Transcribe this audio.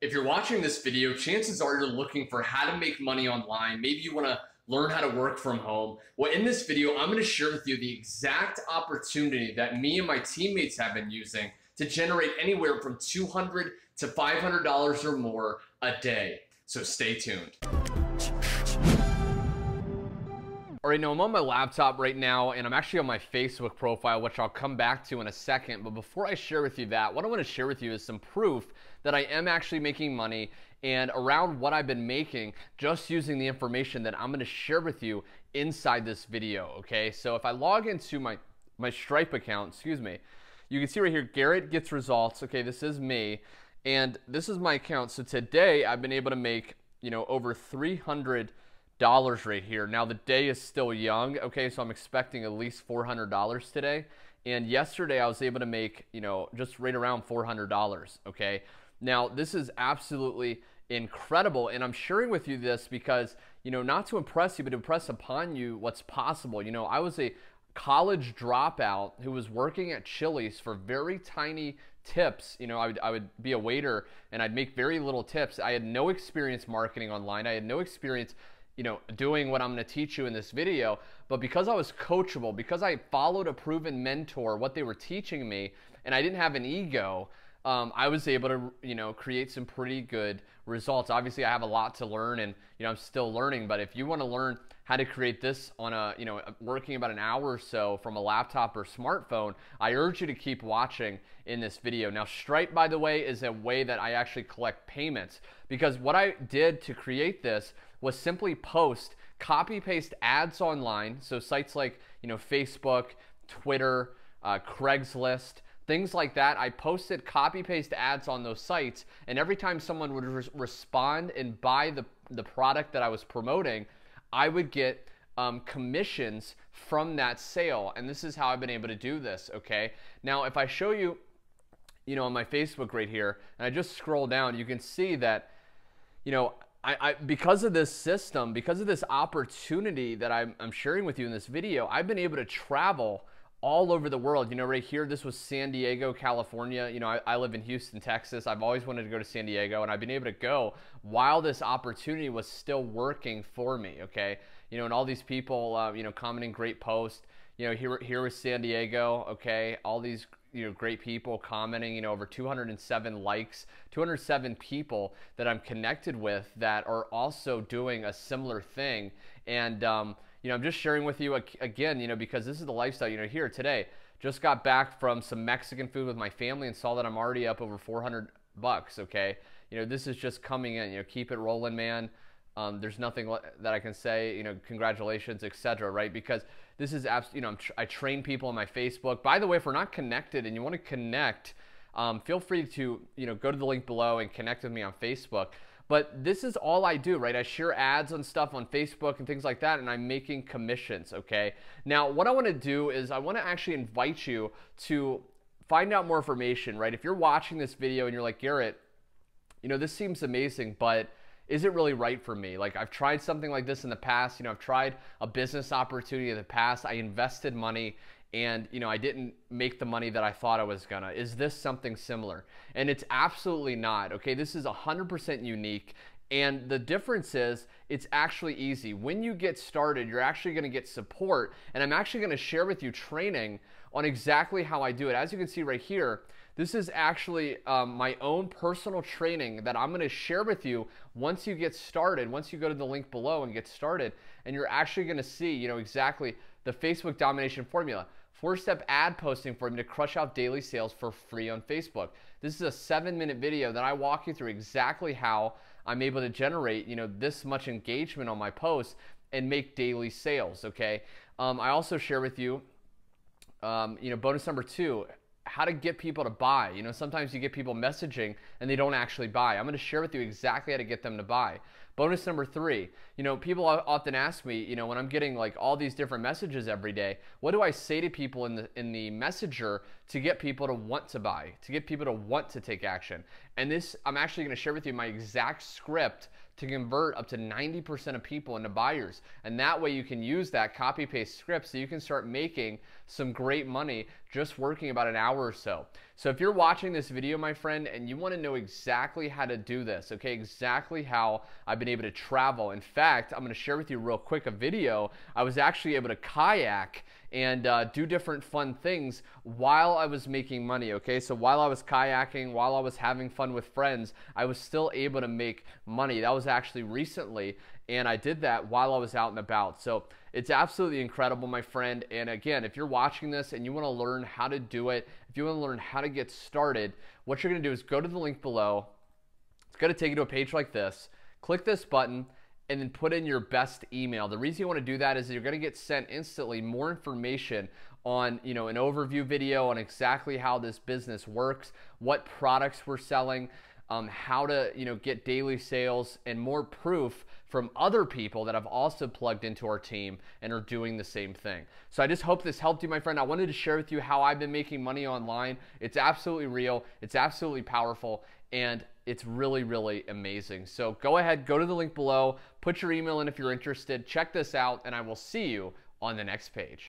If you're watching this video, chances are you're looking for how to make money online. Maybe you want to learn how to work from home. Well, in this video, I'm going to share with you the exact opportunity that me and my teammates have been using to generate anywhere from $200 to $500 or more a day. So stay tuned. All right, now I'm on my laptop right now, and I'm actually on my Facebook profile, which I'll come back to in a second. But before I share with you that, what I want to share with you is some proof that I am actually making money and around what I've been making just using the information that I'm going to share with you inside this video, okay? So if I log into my Stripe account, excuse me, you can see right here, Garrett gets results. Okay, this is me, and this is my account. So today I've been able to make, over $300 right here. Now the day is still young, okay, so I'm expecting at least $400 today. And yesterday I was able to make, just right around $400, okay? Now this is absolutely incredible, and I'm sharing with you this because, not to impress you, but to impress upon you what's possible. I was a college dropout who was working at Chili's for very tiny tips. I would be a waiter and I'd make very little tips. I had no experience marketing online. I had no experience doing what I'm going to teach you in this video, but because I was coachable, because I followed a proven mentor, what they were teaching me, and I didn't have an ego, I was able to, create some pretty good results. Obviously, I have a lot to learn, and I'm still learning. But if you want to learn how to create this on working about an hour or so from a laptop or smartphone, I urge you to keep watching in this video. Now, Stripe, by the way, is a way that I actually collect payments, because what I did to create this was simply post, copy paste ads online. So sites like Facebook, Twitter, Craigslist, things like that. I posted copy paste ads on those sites, and every time someone would respond and buy the product that I was promoting, I would get commissions from that sale. And this is how I've been able to do this, okay? Now, if I show you, on my Facebook right here, and I just scroll down, you can see that, I because of this system, because of this opportunity that I'm sharing with you in this video, I've been able to travel all over the world. Right here, this was San Diego, California. I live in Houston, Texas. I've always wanted to go to San Diego, and I've been able to go while this opportunity was still working for me, okay? And all these people, commenting great posts. Here was San Diego, okay? All these, great people commenting, over 207 likes, 207 people that I'm connected with that are also doing a similar thing. And, I'm just sharing with you again, because this is the lifestyle, here today. Just got back from some Mexican food with my family and saw that I'm already up over $400, okay? This is just coming in, keep it rolling, man. There's nothing that I can say, congratulations, etc., right? Because this is absolutely, I train people on my Facebook. By the way, if we're not connected and you want to connect, feel free to, go to the link below and connect with me on Facebook. But this is all I do, right? I share ads on stuff on Facebook and things like that, and I'm making commissions, okay? Now, what I want to do is I want to actually invite you to find out more information, right? If you're watching this video and you're like, Garrett, this seems amazing, but is it really right for me? Like, I've tried something like this in the past. I've tried a business opportunity in the past. I invested money and, I didn't make the money that I thought I was gonna. Is this something similar? And it's absolutely not, okay? This is 100% unique. And the difference is it's actually easy. When you get started, you're actually gonna get support. And I'm actually gonna share with you training on exactly how I do it. As you can see right here, this is actually my own personal training that I'm going to share with you once you get started, once you go to the link below and get started, and you're actually going to see, exactly the Facebook domination formula. 4-step ad posting formula to crush out daily sales for free on Facebook. This is a 7-minute video that I walk you through exactly how I'm able to generate, this much engagement on my posts and make daily sales, okay? I also share with you, bonus number 2, how to get people to buy. Sometimes you get people messaging and they don't actually buy. I'm going to share with you exactly how to get them to buy. Bonus number 3, people often ask me, when I'm getting like all these different messages every day, what do I say to people in the messenger to get people to want to buy, to get people to want to take action? And this, I'm actually going to share with you my exact script to convert up to 90% of people into buyers. And that way you can use that copy paste script so you can start making some great money just working about an hour or so. So if you're watching this video, my friend, and you want to know exactly how to do this, okay, exactly how I've been able to travel. In fact, I'm going to share with you real quick a video. I was actually able to kayak and do different fun things while I was making money, okay? So while I was kayaking, while I was having fun with friends, I was still able to make money. That was actually recently, and I did that while I was out and about. So it's absolutely incredible, my friend. And again, if you're watching this and you want to learn how to do it, if you want to learn how to get started, what you're going to do is go to the link below. It's going to take you to a page like this. Click this button and then put in your best email. The reason you want to do that is that you're going to get sent instantly more information on, an overview video on exactly how this business works, what products we're selling, how to get daily sales, and more proof from other people that have also plugged into our team and are doing the same thing. So I just hope this helped you, my friend. I wanted to share with you how I've been making money online. It's absolutely real. It's absolutely powerful. And it's really, really amazing. So go ahead, go to the link below, put your email in if you're interested, check this out, and I will see you on the next page.